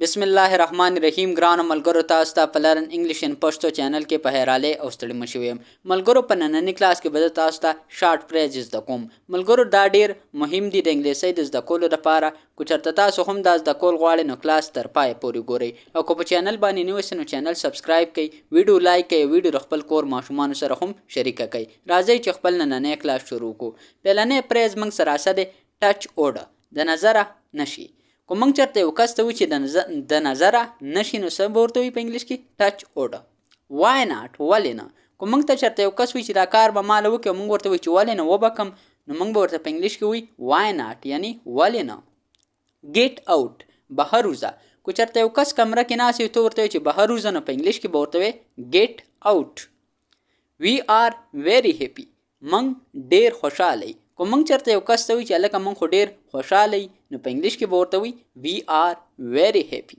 बिस्मिल्लाहिर्रहमानिर्रहीम ګرانو ملګرو تاسو ته په لرن انګلیش ان پښتو چینل کې په هراله او ستړي مشوم ملګرو په نننی کلاس کې به تاسو ته شارټ فریزز د کوم ملګرو دا ډیر مهم دي د انګلیسي د زده کولو لپاره کو چرته تاسو هم د زده کول غواړئ نو کلاس تر پای پورې ګورئ او کو په چینل باندې نو وسنو چینل سبسکرایب کړئ ویډیو لایک کړئ ویډیو خپل کور ماشومان سره هم شریک کړئ راځي چې خپل نننی کلاس شروع کو پهلنې فریز موږ سره سره ټچ اوډ د نظر نشي کوم موږ چرته یو کس ته وی چې د نظر نشي نو څه ورته وي په انګلیش کې ټچ اوډ وای ناٹ ولې نه کوم موږ ته چرته یو کس وی چې دا کار به مال وکړي موږ ورته وی چې ولې نه وبکم نو موږ به ورته په انګلیش کې وی وای ناٹ یعنی ولې نه ګیټ اوټ بهر وځه کو چرته یو کس کمره کې ناسي ته ورته چې بهر وځه نو په انګلیش کې به ورته وی ګیټ اوټ وی آر ویری هپی موږ ډیر خوشاله کو موږ چرته یو کس ته وی چې لکه موږ خو ډیر خوشاله نو په انګلیش کې به ورته وی وی آر ویری هپی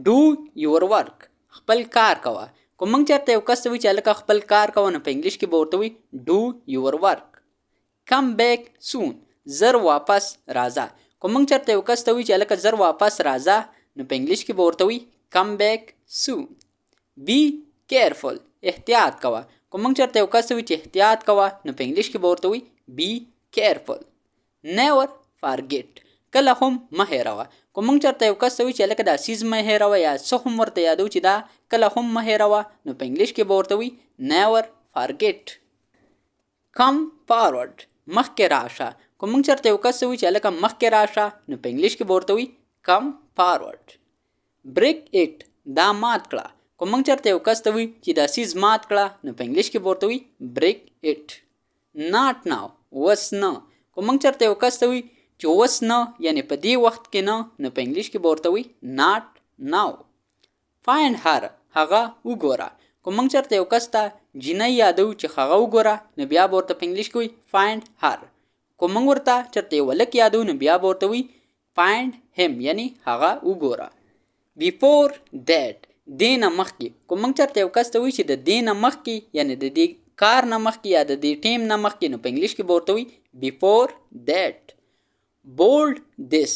ډو یور ورک خپل کار کوه کو موږ چرته یو کس ته وی چې لکه خپل کار کوه نو په انګلیش کې به ورته وی ډو یور ورک کم بیک سون زر واپس راځه کو موږ چرته یو کس ته وی چې لکه زر واپس راځه نو په انګلیش کې به ورته وی کم بیک سون بی کیرفل احتیاط کوه کو موږ چرته یو کس ته وی چې احتیاط کوه نو په انګلیش کې به ورته وی بی کیرفل نیور فارګیټ کله هم مه هېروه کو موږ چرته یو کس ته وی چې لکه دا سیز مه هېروه یا څه هم ورته یادو چې دا کله هم مه هېروه نو په انګلیش کې به ورته وی نیور فارګیټ کم فارورډ مخکې راشه کو موږ چرته یو کس ته وی چې لکه مخکې راشه نو په انګلیش کې به ورته وی کم فارورډ بریک اټ دا مات کړه کو موږ چرته یو کس ته وی چې دا سیز مات کړه نو په انګلیش کې به ورته وی بریک اټ ناٹ ناو وس نه کو موږ چرته یو کس ته وی چې وس نه یعنی په دې وخت کې نه نو په انګلیش کې به ورته وی ناٹ ناو فایند هر هغه وګوره کو موږ چرته یو کس ته جنۍ یادو چې هغه وګوره نو بیا به ورته په انګلیش کې وی فایند هر کو موږ ورته چرته یو لک یادو نو بیا به ورته وی فایند هیم یعنی هغه وګوره بیفور دیٹ دینه مخکې کو موږ چرته یو کس ته وی چې د دینه مخکې یعنی د دې کار نه مخکې یا د دې ټیم نه مخکې نو په انګلیش کې به ورته وی بیفور دیٹ بولډ دیس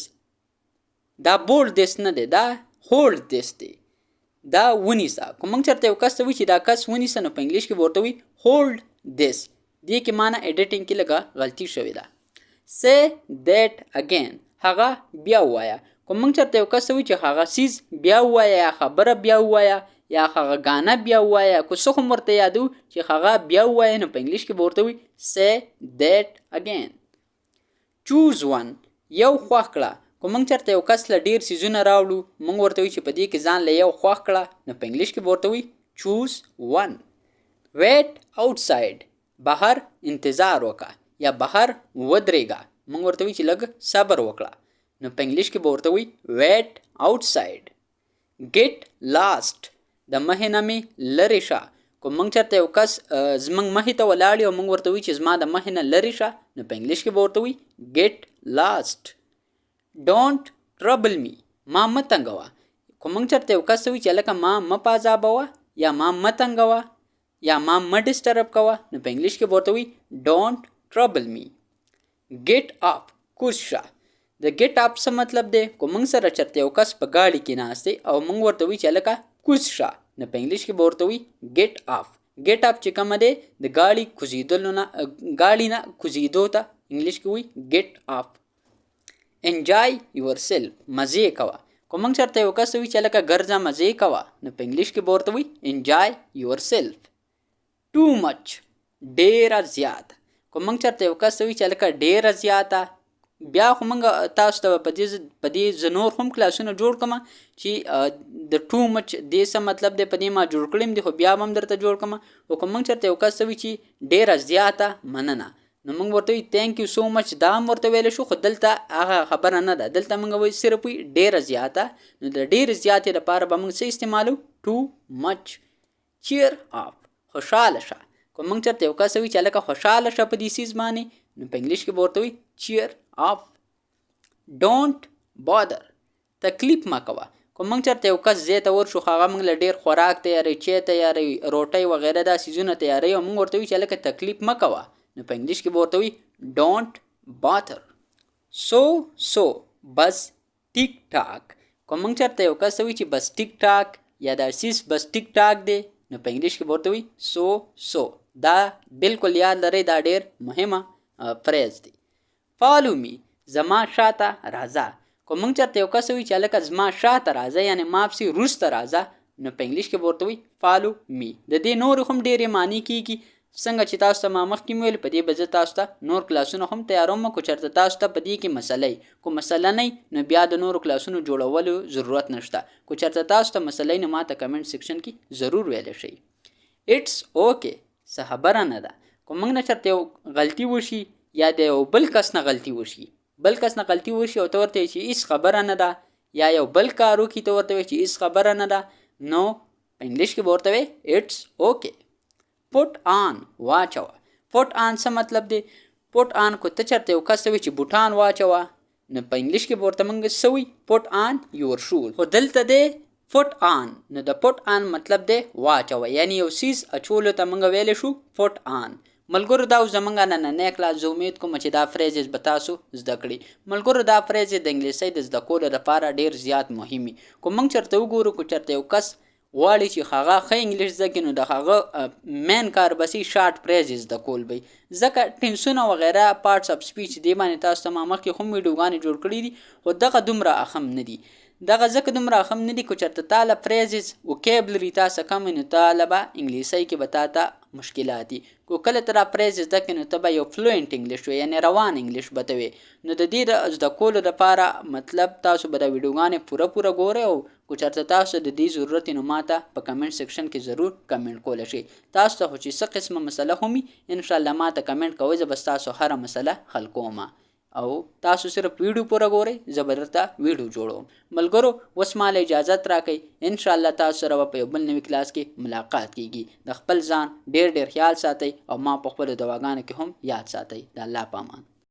دا بولډ دیس نه دی دا هولډ دیس دی دا ونیسه کو موږ چرته یو کس ته وی چې دا کس ونیسه نو په انګلیش کې به ورته وی هولډ دیس دې کې معنی ایډیټینګ کې لږه غلطي شوې ده say that again هغه بیا ووایه کو موږ چرته یو کس ته وی چې هغه سیز بیا ووایه یا خبره بیا ووایه یا هغه غانه بیا ووایه کو څه هم ورته یادو چې هغه بیا ووایه نو په انګلیش کې به ورته وی say that again چوز ون یو خوښ کړه کو موږ چرته یو کس له ډیر سیزونه راوړو موږ ورته وی چې په دې کې ځان له یو خوښ کړه نو په انګلیش کې به ورته وی چوز ون ویټ آوټساید بهر انتظار وکړه یا بهر ودرېږه موږ ورته وی چې لږ صبر وکړه نو په انګلیش کې به ورته وی ویټ آوټساید ګیټ لاست د مخې نه مې لرې شه کو موږ چرته یو کس زموږ مخې ته ولاړ او موږ ورته وی چې زما د مخې نه لرې شه نو په انګلیش کې به ورته وی ګیټ لاست ډونټ ټربل می ما مه تنګوه کو موږ چرته یو کس ته وی چې لکه ما مه پازابوه یا ما مه تنګوه یا ما مه ډسټرب کوه نو په انګلیش کې به ورته وی ډونټ ټربل می ګیټ اپ کوز شه د ګیټ اپ څه مطلب دی کو موږ سره چرته یو کس په ګاډي کې ناست دی او موږ ورته وی چې لکه کوز شه نو په انګلیش کې به ورته وی ګیټ اپ ګیټ اپ چې کومه دی د ګاډي کوزیدلو نه ګاډي نه کوزیدو ته انګلیش کې وی ګیټ اپ انجوای یور سیلف مزې کوه کو موږ چرته یو کس وی چې لکه ګرځه مزې کوه نو په انګلیش کې به ورته وی انجوای یور سیلف ټو مچ ډیره زیات کو موږ چرته یو کس وی چې لکه ډیره زیاته بیا خو موږ تاسو ته په دې زه نور هم کلاسونه جوړ کړم چې د ټو مچ دې څه مطلب دی په دې ما جوړ کړی دی خو بیا به هم درته جوړ کړم او که موږ چرته یو کس وی چې ډیره زیاته مننه نو موږ ورته وی تھینک یو سو مچ دا هم ورته ویلی شو خو دلته هغه خبره نه ده دلته موږ وی صرف وی ډیره زیاته نو د ډیرې زیاتې لپاره به موږ څه استعمالو ټو مچ چیر اپ خوشحاله شه کو موږ چرته یو کس وی چې لکه خوشحاله شه په دې سیز باندې نو په انګلیش کې به ورته وی چیر اپ ډونټ بادر تکلیف مه کوه کو موږ چرته یو کس ځای ته ورشو هغه موږ له ډېر خوراک تیاری چای تیاری روټۍ وغیره دا څیزونه تیاری او موږ ورته وی چې لکه تکلیف مه کوه نو په انګلیش کې به ورته وی ډونټ باتر سو بس ټیک ټاک کوم موږ چېرته یو کس ته وایي چې بس ټیک ټاک یا دا سیس بس ټیک ټاک دی نو په انګلیش کې به ورته وایي سو. دا بالکل یاد لرئ، دا ډېر مهمه فریز دی. فالو می زما شاته راځه. کوم موږ چېرته یو کس وایي چې هلکه زما شاته راځه یعنې ما پسې وروسته راځه نو په انګلیش کې به ورته وایي فالو می. د دې نورې هم ډېرې معنی کېږي څنګه چې تاسو ته ما مخکې مې ویل. په دې به زه تاسو ته نور کلاسونه هم تیاروم که چېرته تاسو ته په دې کې مسله کو مسله نه نو بیا د نورو کلاسونو جوړولو ضرورت نشته. که چېرته تاسو ته مسله نه ما ته کمنټ سیکشن کې ضرور ویلی شئ. اټس اوکې څه خبره نه ده. که موږ نه چېرته یو غلطي وشي یا د یو بل کس نه غلطي وشي او ته ورته وایي چې هېڅ خبره نه ده، یا یو بل کار وکړي ته ورته وایي چې هېڅ خبره نه ده، نو په انګلیش کې به ورته وایي اټس اوکې. پوټ آن واچوه. پوټ آن څه مطلب دی؟ پوټ آن کو ته چېرته یو کس ته وایي چې بوټان واچوه نو په انګلیش کې به ورته موږ څه وایي؟ پوټ آن یور شوز. خو دلته دی فوټ آن، نو د پوټ آن مطلب دی واچوه، یعنی یو سیز اچولو ته موږ ویلی شو فوټ آن. ملګرو دا زموږ نننی کلاس زه امید کوم چې دا فریزز به تاسو زده کړي. ملګرو دا فریزې د انګلیسۍ د زده کولو لپاره ډېر زیات مهمي. که موږ چېرته وګورو که چېرته یو کس غواړي چې هغه ښه انګلیش زده کړي نو د هغه مین کار بس شارټ فریزې زده کول وي، ځکه ټینسونه وغیره پارټس اف سپیچ دې باندې تاسو ته ما مخکې هم ویډیوګانې جوړ کړي دي، خو دغه دومره اهم نه دي. دغه ځکه دومره اهم نه دي که چېرته تا له فریزز وکیبلري تا څه کم وي نو تا له به انګلیسۍ کې به تا ته مشکلات دي. که کله ته دا فریز زده کړې نو ته به یو فلوینټ انګلیش وي، یعنې روان انګلیش به ته وي. نو د دې د زده کولو لپاره مطلب تاسو به دا ویډیوګانې پوره ګورئ او که چېرته تاسو د دې ضرورت وي نو ما ته په کمنټ سیکشن کې ضرور کمنټ کولی شئ. تاسو ته خو چې څه قسمه مسله هم وي انشاءالله ما ته کمنټ کوئ، زه به ستاسو هره مسله حل کوم. او تاسو صرف ویډیو پوره ګورئ، زه به درته ویډیو جوړوم. ملګرو اوس ماله اجازت راکئ، انشاءالله تاسو سره به په یو بل نوي کلاس کې ملاقات کیږي. د خپل ځان ډېر خیال ساتئ او ما په خپلو دواګانو کې هم یاد ساتئ. د الله په امان.